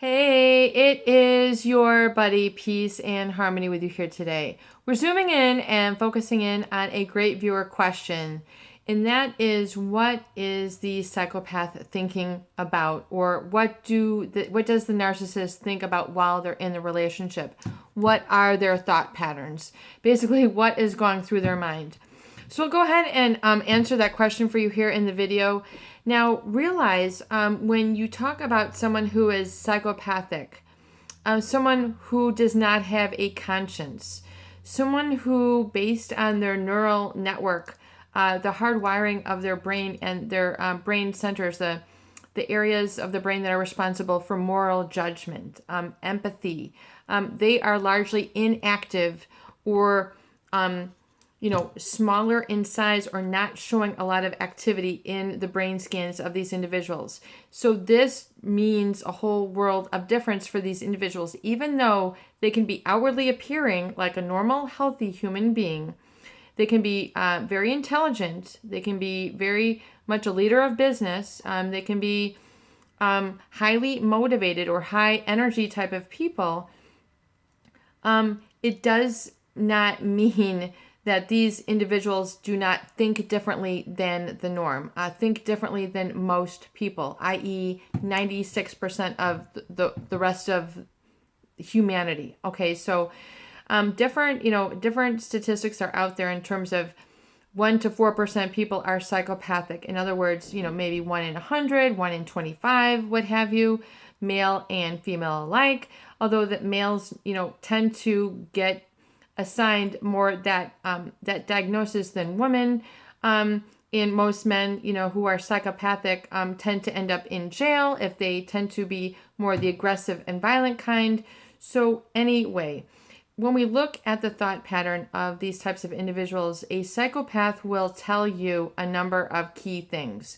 Hey, it is your buddy Peace and Harmony with you here today. We're zooming in and focusing in on a great viewer question, and that is, what is the psychopath thinking about, or what does the narcissist think about while they're in the relationship? What are their thought patterns? Basically, what is going through their mind? So I'll go ahead and answer that question for you here in the video. Now, realize when you talk about someone who is psychopathic, someone who does not have a conscience, someone who, based on their neural network, the hardwiring of their brain and their brain centers, the areas of the brain that are responsible for moral judgment, empathy, they are largely inactive or smaller in size or not showing a lot of activity in the brain scans of these individuals. So this means a whole world of difference for these individuals. Even though they can be outwardly appearing like a normal, healthy human being, they can be very intelligent. They can be very much a leader of business. They can be highly motivated or high energy type of people. It does not mean that these individuals do not think differently than the norm, think differently than most people, i.e. 96% of the rest of humanity. Okay, so different statistics are out there in terms of 1 to 4% people are psychopathic. In other words, maybe 1 in 100, 1 in 25, what have you, male and female alike. Although that males, tend to get assigned more that diagnosis than women. And most men, who are psychopathic, tend to end up in jail if they tend to be more the aggressive and violent kind. So anyway, when we look at the thought pattern of these types of individuals, a psychopath will tell you a number of key things.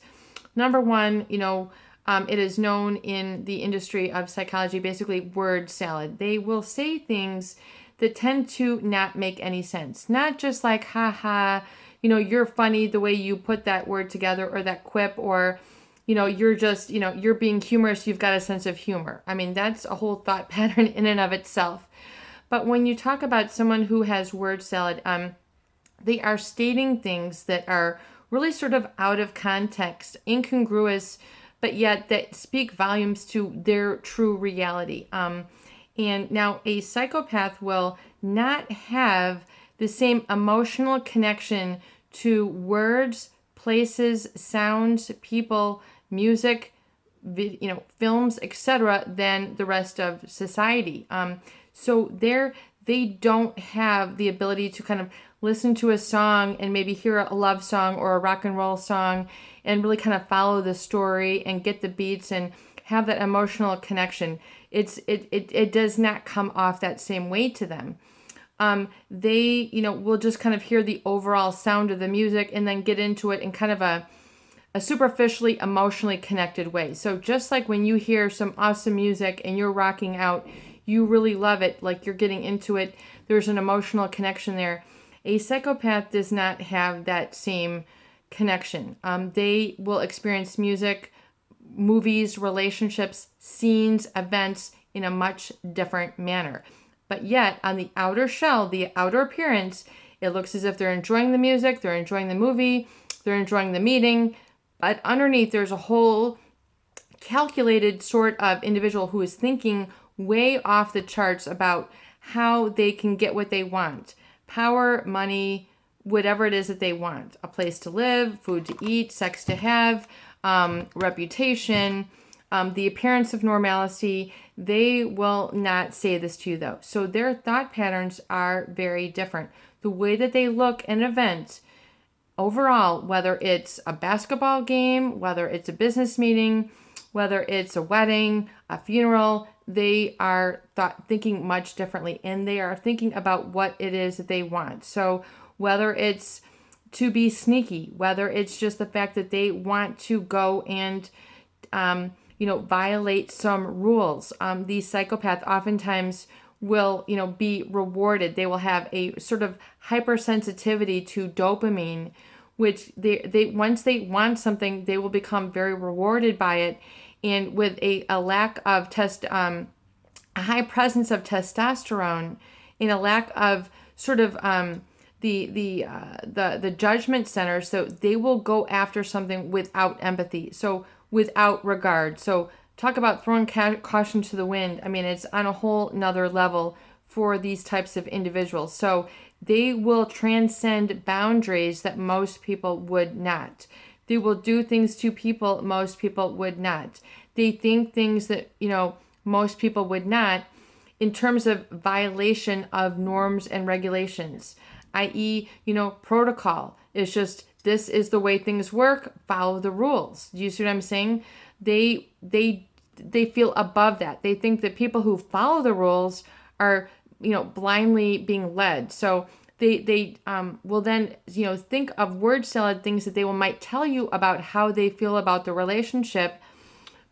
Number one, it is known in the industry of psychology, basically word salad. They will say things that tend to not make any sense. Not just like, haha, you're funny the way you put that word together, or that quip, or, you're just, you're being humorous, you've got a sense of humor. I mean, that's a whole thought pattern in and of itself. But when you talk about someone who has word salad, they are stating things that are really sort of out of context, incongruous, but yet that speak volumes to their true reality. And now a psychopath will not have the same emotional connection to words, places, sounds, people, music, films, etc. than the rest of society. So they don't have the ability to kind of listen to a song and maybe hear a love song or a rock and roll song and really kind of follow the story and get the beats and have that emotional connection. It does not come off that same way to them. They, will just kind of hear the overall sound of the music and then get into it in kind of a superficially emotionally connected way. So just like when you hear some awesome music and you're rocking out, you really love it, like you're getting into it, there's an emotional connection there. A psychopath does not have that same connection. They will experience music, movies, relationships, scenes, events in a much different manner. But yet, on the outer shell, the outer appearance, it looks as if they're enjoying the music, they're enjoying the movie, they're enjoying the meeting. But underneath, there's a whole calculated sort of individual who is thinking way off the charts about how they can get what they want. Power, money, whatever it is that they want. A place to live, food to eat, sex to have, reputation, the appearance of normalcy. They will not say this to you, though. So their thought patterns are very different. The way that they look at an event overall, whether it's a basketball game, whether it's a business meeting, whether it's a wedding, a funeral, they are thinking much differently, and they are thinking about what it is that they want. So whether it's to be sneaky, whether it's just the fact that they want to go and, violate some rules. These psychopaths oftentimes will, be rewarded. They will have a sort of hypersensitivity to dopamine, which they once they want something, they will become very rewarded by it. and with a lack of a high presence of testosterone, and a lack of sort of the judgment center, so they will go after something without empathy, so without regard. So talk about throwing caution to the wind. I mean, it's on a whole nother level for these types of individuals. So they will transcend boundaries that most people would not. They will do things to people most people would not. They think things that, most people would not, in terms of violation of norms and regulations, i.e., protocol. It's just, this is the way things work, follow the rules. Do you see what I'm saying? They feel above that. They think that people who follow the rules are, blindly being led. So they will then, think of word salad things that they might tell you about how they feel about the relationship,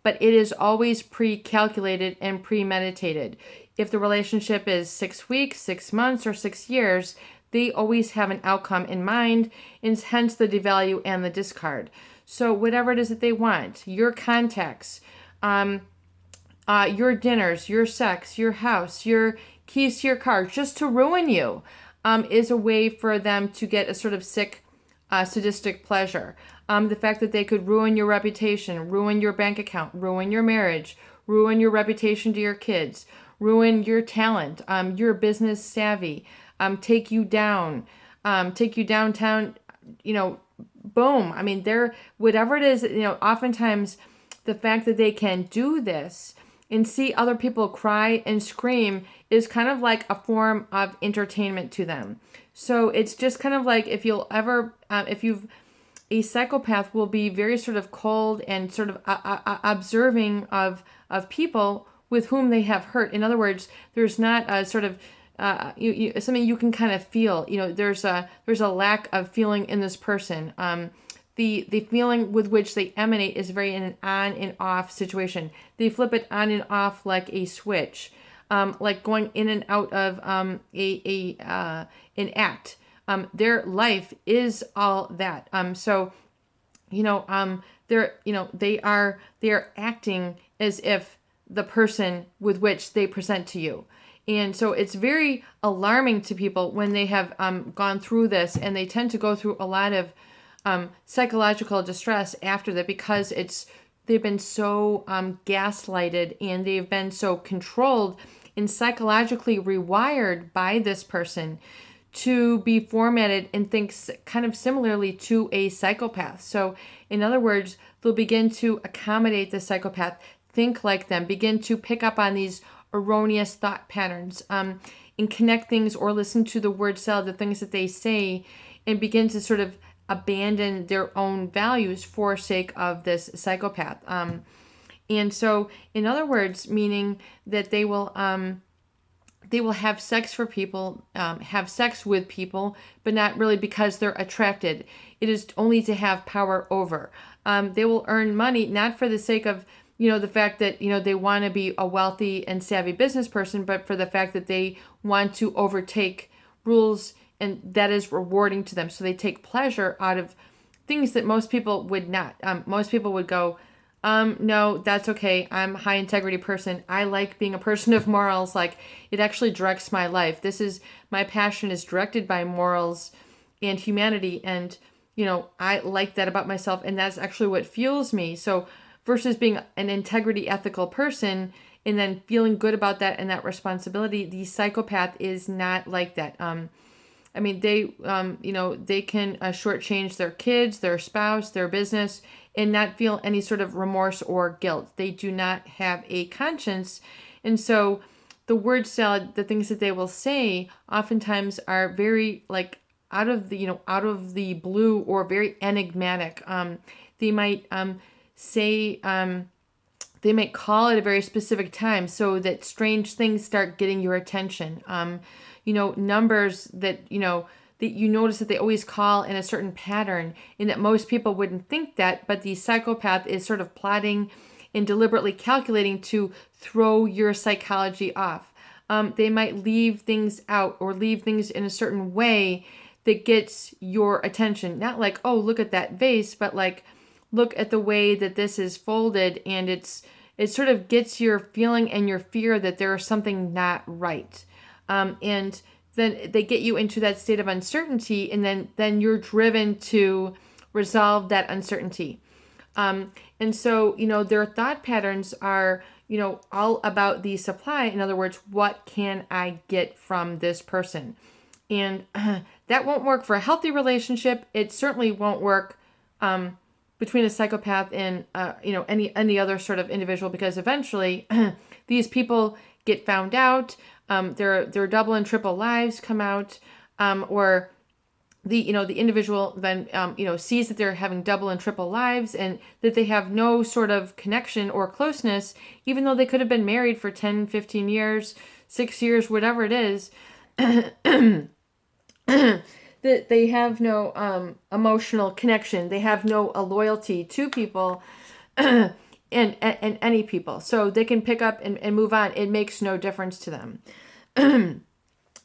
but it is always pre-calculated and premeditated. If the relationship is 6 weeks, 6 months, or 6 years, they always have an outcome in mind, and hence the devalue and the discard. So whatever it is that they want, your contacts, your dinners, your sex, your house, your keys to your car, just to ruin you, is a way for them to get a sort of sick, sadistic pleasure. The fact that they could ruin your reputation, ruin your bank account, ruin your marriage, ruin your reputation to your kids, ruin your talent, your business savvy, take you down, take you downtown, boom. I mean, whatever it is, oftentimes the fact that they can do this and see other people cry and scream is kind of like a form of entertainment to them. So it's just kind of like, a psychopath will be very sort of cold and sort of observing of people with whom they have hurt. In other words, there's not a sort of something you can kind of feel. There's a lack of feeling in this person. The feeling with which they emanate is very an on and off situation. They flip it on and off like a switch, like going in and out of an act. Their life is all that. They are acting as if the person with which they present to you. And so it's very alarming to people when they have gone through this, and they tend to go through a lot of psychological distress after that, because they've been so gaslighted, and they've been so controlled and psychologically rewired by this person to be formatted and think kind of similarly to a psychopath. So in other words, they'll begin to accommodate the psychopath, think like them, begin to pick up on these erroneous thought patterns, and connect things or listen to the word salad, the things that they say, and begin to sort of abandon their own values for sake of this psychopath. And so, in other words, meaning that they will have sex for people, have sex with people, but not really because they're attracted. It is only to have power over. They will earn money not for the sake of, the fact that, they want to be a wealthy and savvy business person, but for the fact that they want to overtake rules, and that is rewarding to them. So they take pleasure out of things that most people would not. Most people would go, no, that's okay. I'm a high integrity person. I like being a person of morals. Like, it actually directs my life. My passion is directed by morals and humanity. And, I like that about myself. And that's actually what fuels me. So versus being an integrity ethical person and then feeling good about that and that responsibility, the psychopath is not like that. They can shortchange their kids, their spouse, their business, and not feel any sort of remorse or guilt. They do not have a conscience. And so the word salad, the things that they will say oftentimes are very like out of the blue, or very enigmatic. They might say, they might call at a very specific time so that strange things start getting your attention. Numbers that you notice that they always call in a certain pattern, and that most people wouldn't think that, but the psychopath is sort of plotting and deliberately calculating to throw your psychology off. They might leave things out or leave things in a certain way that gets your attention. Not like, oh, look at that vase, but like, look at the way that this is folded, and it sort of gets your feeling and your fear that there is something not right. And then they get you into that state of uncertainty, and then you're driven to resolve that uncertainty. And so, their thought patterns are, all about the supply. In other words, what can I get from this person? And that won't work for a healthy relationship. It certainly won't work between a psychopath and any other sort of individual, because eventually these people get found out. Their double and triple lives come out, or the individual then sees that they're having double and triple lives, and that they have no sort of connection or closeness, even though they could have been married for 10, 15 years, 6 years, whatever it is. That they have no emotional connection. They have no loyalty to people and any people. So they can pick up and move on. It makes no difference to them. And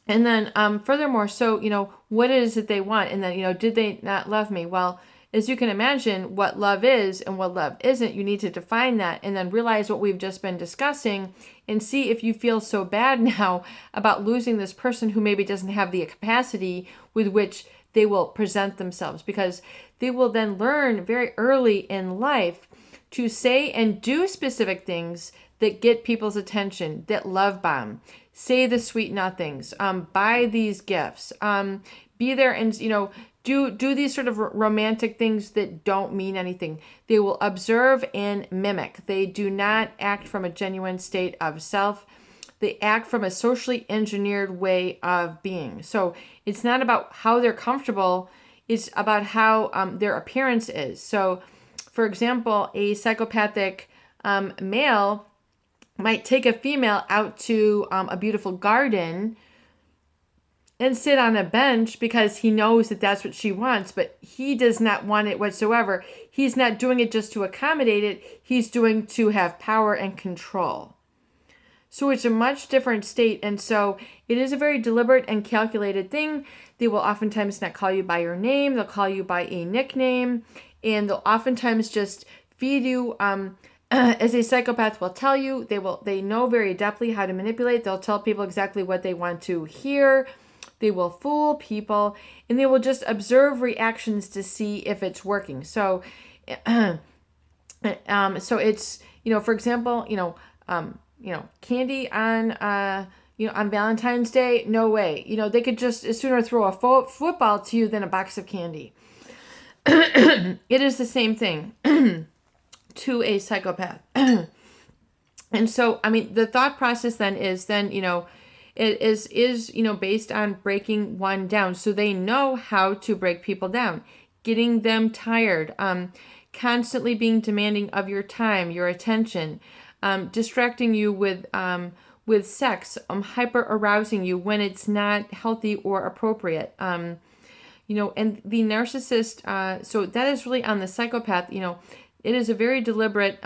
then furthermore, so, what is it they want? And then, did they not love me? Well, as you can imagine, what love is and what love isn't, you need to define that, and then realize what we've just been discussing, and see if you feel so bad now about losing this person who maybe doesn't have the capacity with which they will present themselves, because they will then learn very early in life to say and do specific things that get people's attention, that love bomb. Say the sweet nothings, buy these gifts, be there and, do these sort of romantic things that don't mean anything. They will observe and mimic. They do not act from a genuine state of self. They act from a socially engineered way of being. So it's not about how they're comfortable. It's about how their appearance is. So, for example, a psychopathic male might take a female out to a beautiful garden and sit on a bench because he knows that that's what she wants, but he does not want it whatsoever. He's not doing it just to accommodate it. He's doing to have power and control. So it's a much different state. And so it is a very deliberate and calculated thing. They will oftentimes not call you by your name. They'll call you by a nickname, and they'll oftentimes just feed you, as a psychopath will tell you. They know very adeptly how to manipulate. They'll tell people exactly what they want to hear. They will fool people, and they will just observe reactions to see if it's working. So, so it's, for example, candy on, on Valentine's Day, no way. They could just as sooner throw a football to you than a box of candy. It is the same thing to a psychopath. And so, the thought process then is it is based on breaking one down. So they know how to break people down, getting them tired, constantly being demanding of your time, your attention, distracting you with sex, hyper arousing you when it's not healthy or appropriate. And the narcissist, so that is really on the psychopath. It is a very deliberate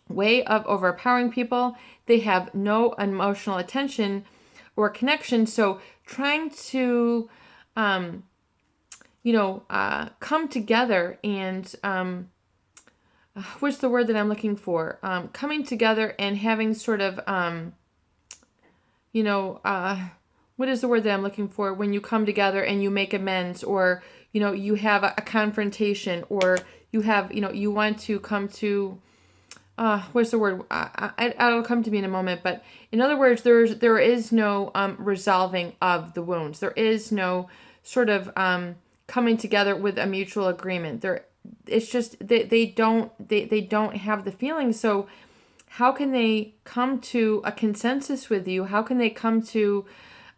way of overpowering people. They have no emotional attention or connection. So trying to, come together and, what's the word that I'm looking for? Coming together and having sort of, what is the word that I'm looking for when you come together and you make amends, or, you have a confrontation, or you have, you want to come to, what's the word? It'll come to me in a moment. But in other words, there is no resolving of the wounds. There is no sort of coming together with a mutual agreement. It's just they don't have the feeling. So how can they come to a consensus with you? How can they come to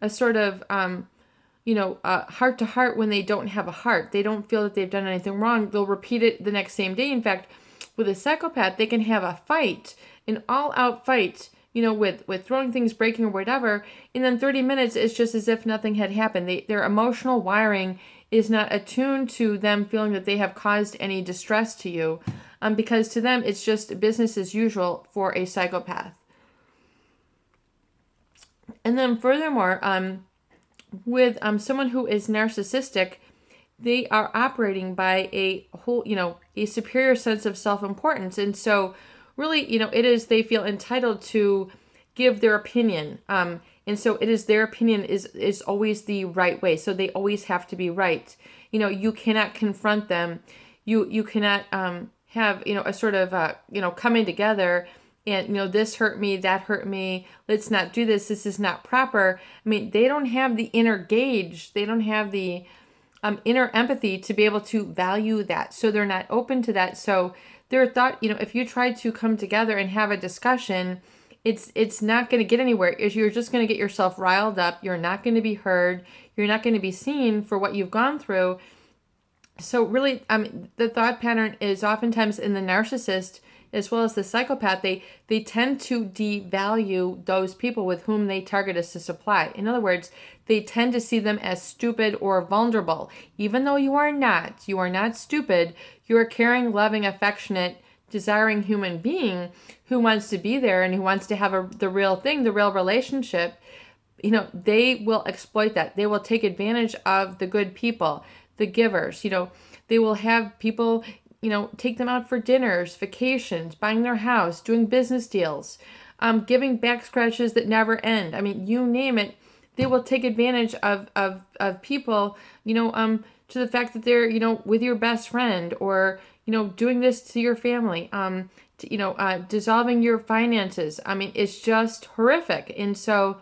a sort of heart to heart when they don't have a heart? They don't feel that they've done anything wrong. They'll repeat it the next same day. In fact, with a psychopath, they can have a fight, an all-out fight, with throwing things, breaking, or whatever, and then 30 minutes it's just as if nothing had happened. Their emotional wiring is not attuned to them feeling that they have caused any distress to you, because to them it's just business as usual for a psychopath. And then furthermore, with someone who is narcissistic, they are operating by a whole, a superior sense of self-importance. And so really, it is, they feel entitled to give their opinion. And so it is, their opinion is always the right way. So they always have to be right. You cannot confront them. You cannot have, a sort of, coming together and, this hurt me, that hurt me. Let's not do this. This is not proper. I mean, they don't have the inner gauge. They don't have the inner empathy to be able to value that. So they're not open to that. So their thought, if you try to come together and have a discussion, it's not going to get anywhere. You're just going to get yourself riled up. You're not going to be heard. You're not going to be seen for what you've gone through. So really, the thought pattern is oftentimes in the narcissist as well as the psychopath, they tend to devalue those people with whom they target as to supply. In other words, they tend to see them as stupid or vulnerable. Even though you are not stupid. You're a caring, loving, affectionate, desiring human being who wants to be there and who wants to have the real thing, the real relationship. They will exploit that. They will take advantage of the good people, the givers. They will have people, take them out for dinners, vacations, buying their house, doing business deals, giving back scratches that never end. I mean, you name it, they will take advantage of people, to the fact that they're, with your best friend, or, doing this to your family, dissolving your finances. I mean, it's just horrific. And so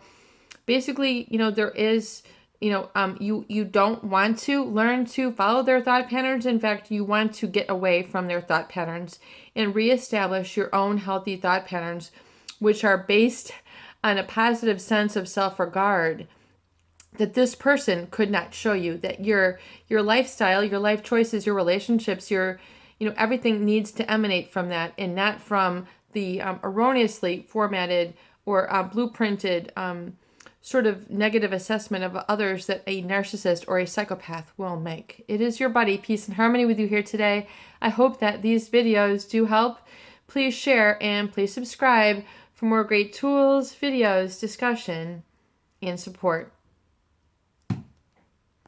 basically, there is, you don't want to learn to follow their thought patterns. In fact, you want to get away from their thought patterns and reestablish your own healthy thought patterns, which are based on a positive sense of self-regard that this person could not show you, that your lifestyle, your life choices, your relationships, your, everything needs to emanate from that and not from the erroneously formatted or blueprinted sort of negative assessment of others that a narcissist or a psychopath will make. It is your buddy, Peace and Harmony, with you here today. I hope that these videos do help. Please share and please subscribe for more great tools, videos, discussion, and support.